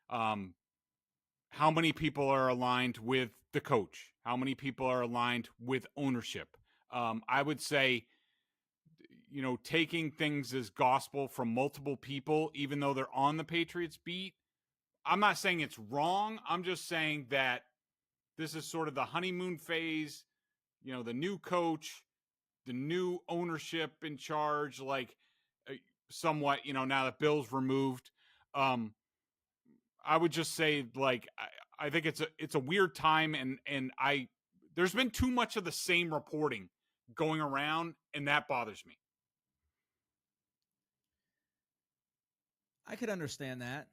How many people are aligned with the coach? How many people are aligned with ownership? I would say, taking things as gospel from multiple people, even though they're on the Patriots beat, I'm not saying it's wrong. I'm just saying that this is sort of the honeymoon phase. the new coach, the new ownership in charge, like somewhat, now that Bill's removed. I would just say, like, I think it's a weird time, and there's been too much of the same reporting going around, and that bothers me. I could understand that.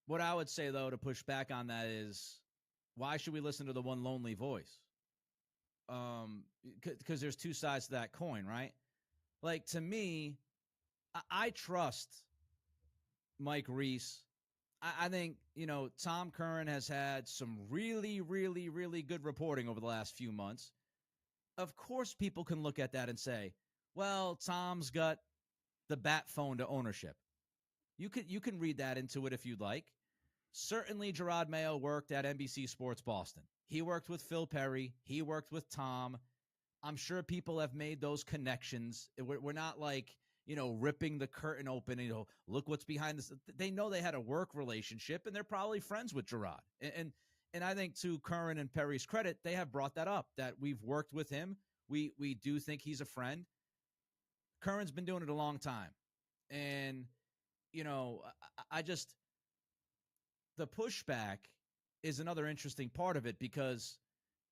What I would say, though, to push back on that is, why should we listen to the one lonely voice? Because there's two sides to that coin, right? Like, to me, I trust Mike Reese. I think, Tom Curran has had some really, really, really good reporting over the last few months. Of course, people can look at that and say, well, Tom's got the bat phone to ownership. You can read that into it if you'd like. Certainly, Gerard Mayo worked at NBC Sports Boston. He worked with Phil Perry. He worked with Tom. I'm sure people have made those connections. We're not like, ripping the curtain open, look what's behind this. They know they had a work relationship, and they're probably friends with Gerard. And I think, to Curran and Perry's credit, they have brought that up, that we've worked with him. We do think he's a friend. Curran's been doing it a long time. And, I just, the pushback is another interesting part of it, because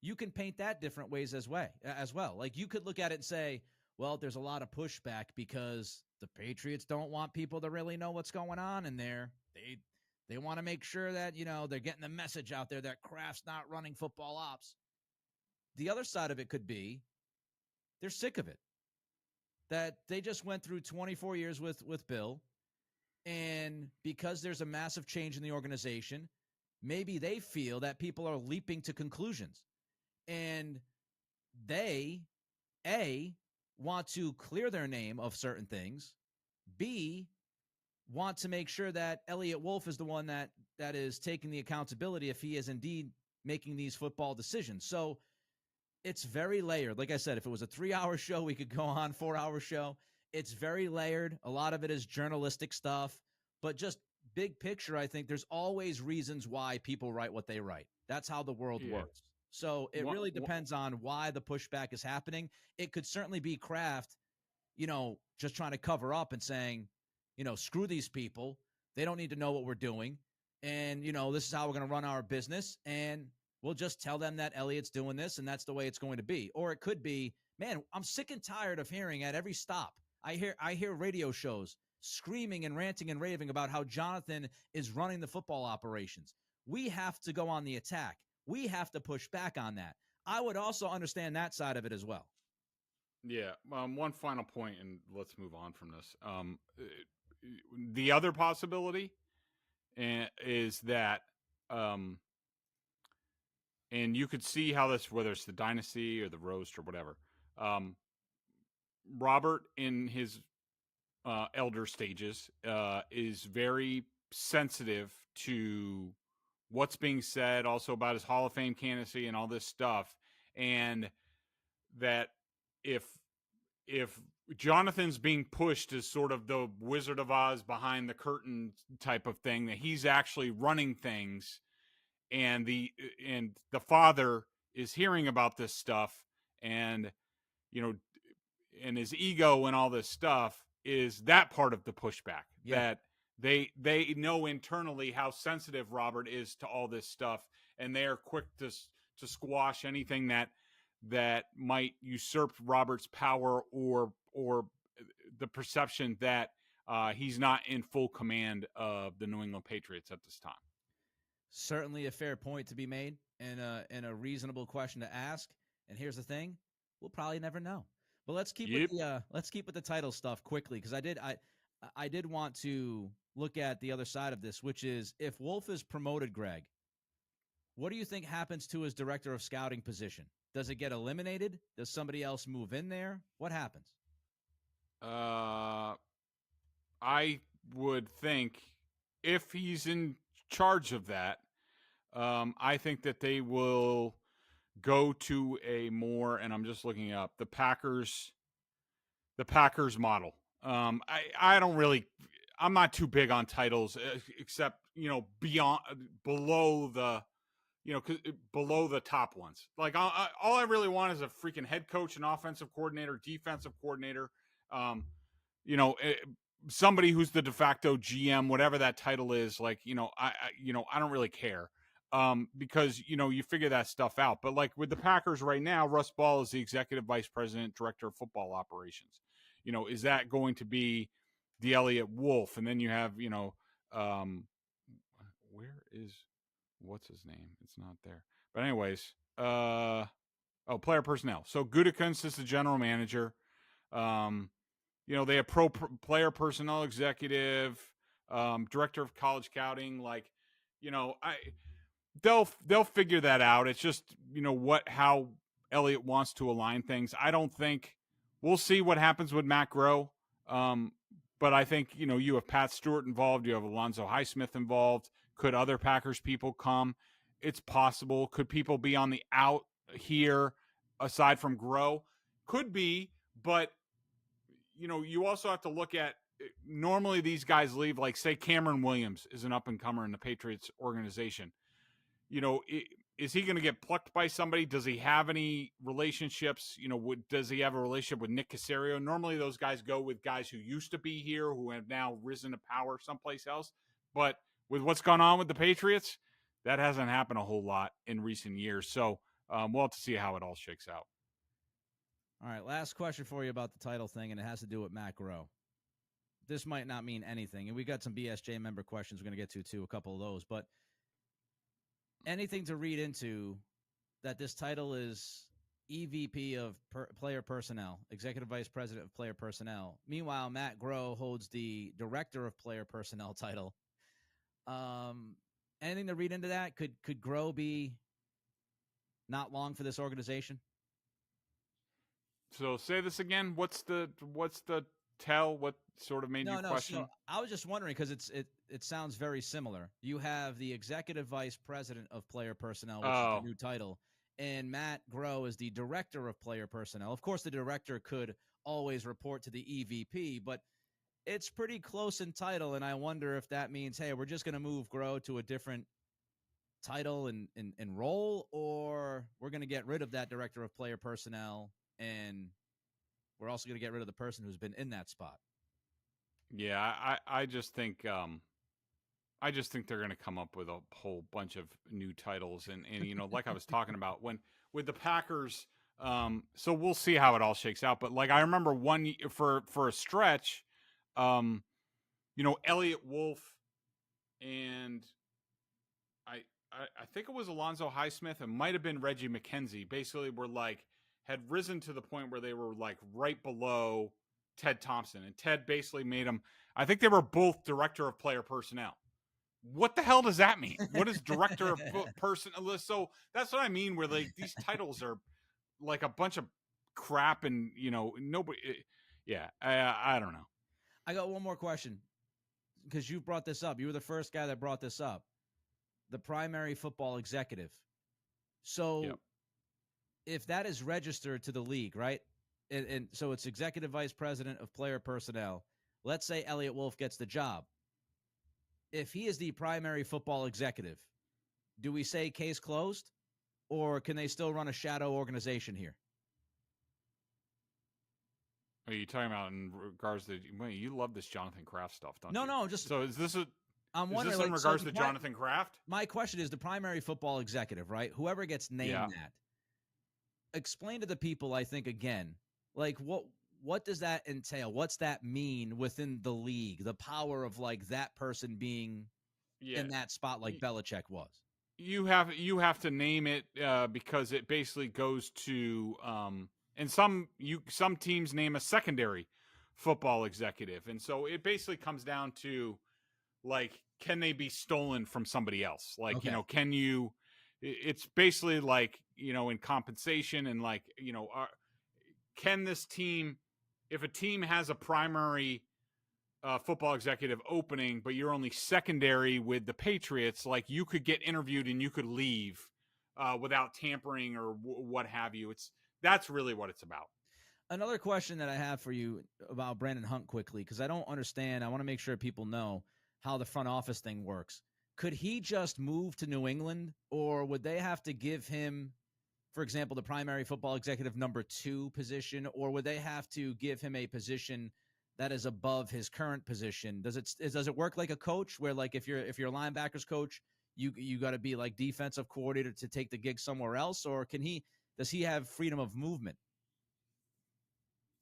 you can paint that different ways as well. Like, you could look at it and say, well, there's a lot of pushback because the Patriots don't want people to really know what's going on in there. They want to make sure that, they're getting the message out there that Kraft's not running football ops. The other side of it could be they're sick of it, that they just went through 24 years with Bill, and because there's a massive change in the organization, maybe they feel that people are leaping to conclusions, and they, A, want to clear their name of certain things, B, want to make sure that Elliott Wolf is the one that is taking the accountability if he is indeed making these football decisions. So it's very layered. Like I said, if it was a 3-hour show, we could go on, 4-hour show. It's very layered. A lot of it is journalistic stuff, but just big picture, I think there's always reasons why people write what they write. That's how the world works. So it really depends on why the pushback is happening. It could certainly be Kraft, just trying to cover up and saying, screw these people. They don't need to know what we're doing. And, this is how we're going to run our business. And we'll just tell them that Elliott's doing this and that's the way it's going to be. Or it could be, man, I'm sick and tired of hearing at every stop. I hear radio shows screaming and ranting and raving about how Johnathan is running the football operations. We have to go on the attack. We have to push back on that. I would also understand that side of it as well. Yeah. One final point, and let's move on from this. The other possibility is that, and you could see how this, whether it's the dynasty or the roast or whatever, Robert in his elder stages is very sensitive to what's being said, also about his Hall of Fame candidacy and all this stuff. And that if Jonathan's being pushed as sort of the Wizard of Oz behind the curtain type of thing, that he's actually running things, and the father is hearing about this stuff, and and his ego and all this stuff, is that part of the pushback. Yeah. That they know internally how sensitive Robert is to all this stuff, and they are quick to squash anything that might usurp Robert's power or the perception that he's not in full command of the New England Patriots at this time. Certainly a fair point to be made, and a reasonable question to ask. And here's the thing: we'll probably never know. But let's keep with the title stuff quickly, because I did want to look at the other side of this, which is, if Wolf is promoted, Greg, what do you think happens to his director of scouting position? Does it get eliminated? Does somebody else move in there? What happens? I would think if he's in charge of that, I think that they will go to a more, and I'm just looking up the Packers model. I don't really, I'm not too big on titles, except, below the, below the top ones. Like all I really want is a freaking head coach, an offensive coordinator, defensive coordinator, somebody who's the de facto GM, whatever that title is. Like, I don't really care. Because, you figure that stuff out. But like with the Packers right now, Russ Ball is the executive vice president, director of football operations. Is that going to be the Elliott Wolf? And then you have, where is, what's his name? It's not there. But anyways, player personnel. So Gutekunst is the general manager. They have player personnel executive, director of college scouting. Like, they'll figure that out. It's just, how Elliott wants to align things. I don't think we'll see what happens with Matt Groh. But I think, you have Pat Stewart involved. You have Alonzo Highsmith involved. Could other Packers people come? It's possible. Could people be on the out here aside from Groh? Could be, but you also have to look at, normally these guys leave, like say Cameron Williams is an up-and-comer in the Patriots organization. Is he going to get plucked by somebody? Does he have any relationships? Does he have a relationship with Nick Caserio? Normally those guys go with guys who used to be here, who have now risen to power someplace else. But with what's gone on with the Patriots, that hasn't happened a whole lot in recent years. So we'll have to see how it all shakes out. All right, last question for you about the title thing, and it has to do with Matt Groh. This might not mean anything, and we got some BSJ member questions we're going to get to, too, a couple of those. But anything to read into that this title is EVP of player personnel, Executive Vice President of Player Personnel. Meanwhile, Matt Groh holds the Director of Player Personnel title. Anything to read into that? Could Groh be not long for this organization? So say this again. What's the tell? What sort of made you question? So I was just wondering because it sounds very similar. You have the Executive Vice President of Player Personnel, which is the new title, and Matt Groh is the Director of Player Personnel. Of course, the director could always report to the EVP, but it's pretty close in title, and I wonder if that means, hey, we're just going to move Groh to a different title and role, or we're going to get rid of that Director of Player Personnel, and we're also going to get rid of the person who's been in that spot. Yeah, I just think they're going to come up with a whole bunch of new titles, and like I was talking about with the Packers. So we'll see how it all shakes out. But like I remember for a stretch, Elliott Wolf and I think it was Alonzo Highsmith. It might have been Reggie McKenzie. Basically, had risen to the point where they were like right below Ted Thompson, and Ted basically made them. I think they were both Director of Player Personnel. What the hell does that mean? What is Director of Personnel? So that's what I mean. Where these titles are like a bunch of crap, and nobody. Yeah, I don't know. I got one more question because you brought this up. You were the first guy that brought this up. The primary football executive. So. Yep. If that is registered to the league, right? And so it's Executive Vice President of Player Personnel. Let's say Elliott Wolf gets the job. If he is the primary football executive, do we say case closed? Or can they still run a shadow organization here? Are you talking about in regards to you love this Johnathan Kraft stuff, don't you? No, just so is this I'm wondering, is this in regards to Johnathan Kraft? My question is the primary football executive, right? Whoever gets named that. Explain to the people, I think, again, like what does that entail? What's that mean within the league? The power of like that person being in that spot like Belichick was. You have to name it because it basically goes to and some teams name a secondary football executive, and so it basically comes down to like, can they be stolen from somebody else? Like, can you? It's basically like, in compensation and like, can this team, if a team has a primary football executive opening, but you're only secondary with the Patriots, like you could get interviewed and you could leave without tampering or what have you. That's really what it's about. Another question that I have for you about Brandon Hunt quickly, because I don't understand. I want to make sure people know how the front office thing works. could he just move to New England, or would they have to give him, for example, the primary football executive number 2 position, or would they have to give him a position that is above his current position? Does it work like a coach, where like if you're a linebackers coach, you got to be like defensive coordinator to take the gig somewhere else, or does he have freedom of movement?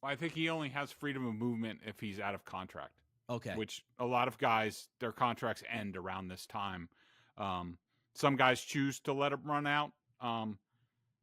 I think he only has freedom of movement if he's out of contract. Okay. Which a lot of guys, their contracts end around this time. Some guys choose to let it run out.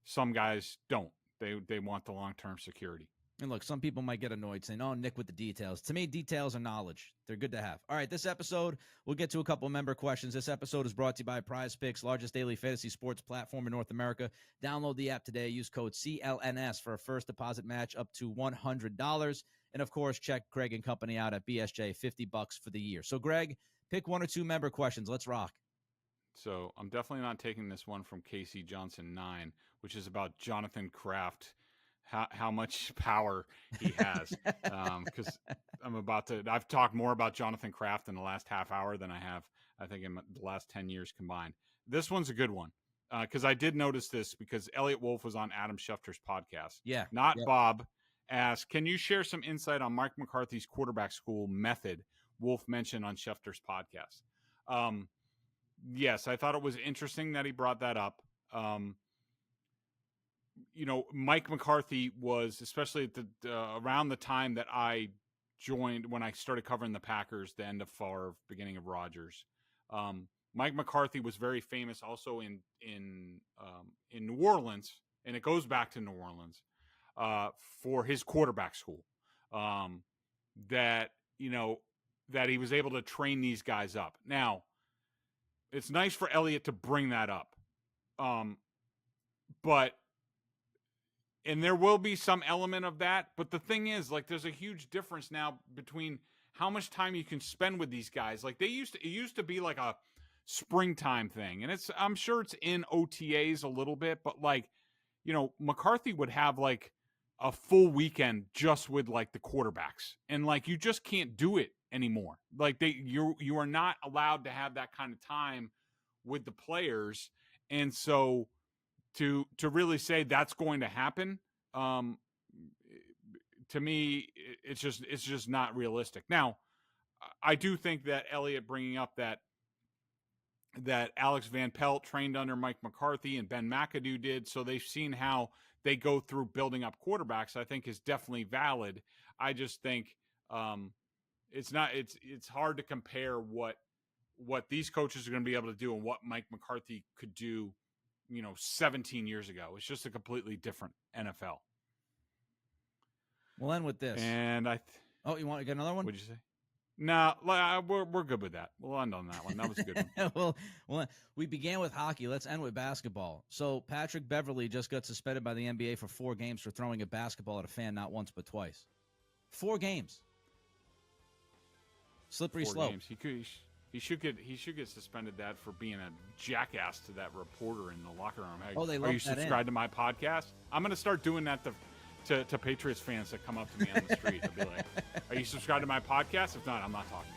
Some guys don't. They want the long-term security. And look, some people might get annoyed saying, "Oh, Nick with the details." To me, details are knowledge. They're good to have. All right, this episode, we'll get to a couple of member questions. This episode is brought to you by PrizePicks, largest daily fantasy sports platform in North America. Download the app today. Use code CLNS for a first deposit match up to $100. And, of course, check Greg and company out at BSJ, $50 for the year. So, Greg, pick 1 or 2 member questions. Let's rock. So I'm definitely not taking this one from Casey Johnson 9, which is about Johnathan Kraft. How much power he has, because I've talked more about Johnathan Kraft in the last half hour than I have, I think, in the last 10 years combined. This one's a good one, because I did notice this because Elliot Wolf was on Adam Schefter's podcast. Yeah. Not Bob. Asked, can you share some insight on Mike McCarthy's quarterback school method Wolf mentioned on Schefter's podcast? Yes, I thought it was interesting that he brought that up. Mike McCarthy was, especially at around the time that I joined, when I started covering the Packers, the end of Favre, beginning of Rodgers. Mike McCarthy was very famous also in New Orleans, and it goes back to New Orleans, for his quarterback school. That he was able to train these guys up. Now, it's nice for Elliott to bring that up. And there will be some element of that. But the thing is, like, there's a huge difference now between how much time you can spend with these guys. Like, it used to be like a springtime thing. And I'm sure it's in OTAs a little bit, but like, McCarthy would have like a full weekend just with like the quarterbacks. And like, you just can't do it anymore. Like you are not allowed to have that kind of time with the players. And so to really say that's going to happen, to me, it's just not realistic. Now, I do think that Elliott bringing up that Alex Van Pelt trained under Mike McCarthy and Ben McAdoo did, so they've seen how they go through building up quarterbacks, I think is definitely valid. I just think it's hard to compare what these coaches are going to be able to do and what Mike McCarthy could do, 17 years ago. It's just a completely different NFL. We'll end with this. And you want to get another one? What'd you say? No, we're good with that. We'll end on that one. That was a good one. well, we began with hockey. Let's end with basketball. So Patrick Beverley just got suspended by the NBA for 4 games for throwing a basketball at a fan not once but twice. 4 games. Slippery 4 slope. Games. He should get suspended that for being a jackass to that reporter in the locker room. Hey, they are you subscribed to my podcast? I'm going to start doing that to Patriots fans that come up to me on the street. I'll be like, are you subscribed to my podcast? If not, I'm not talking.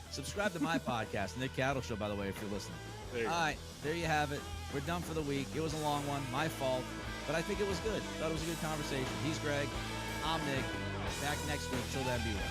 Subscribe to my podcast, Nick Cattle Show, by the way, if you're listening. All right, there you have it. We're done for the week. It was a long one, my fault, but I think it was good. Thought it was a good conversation. He's Greg. I'm Nick. Back next week. Till then, be well.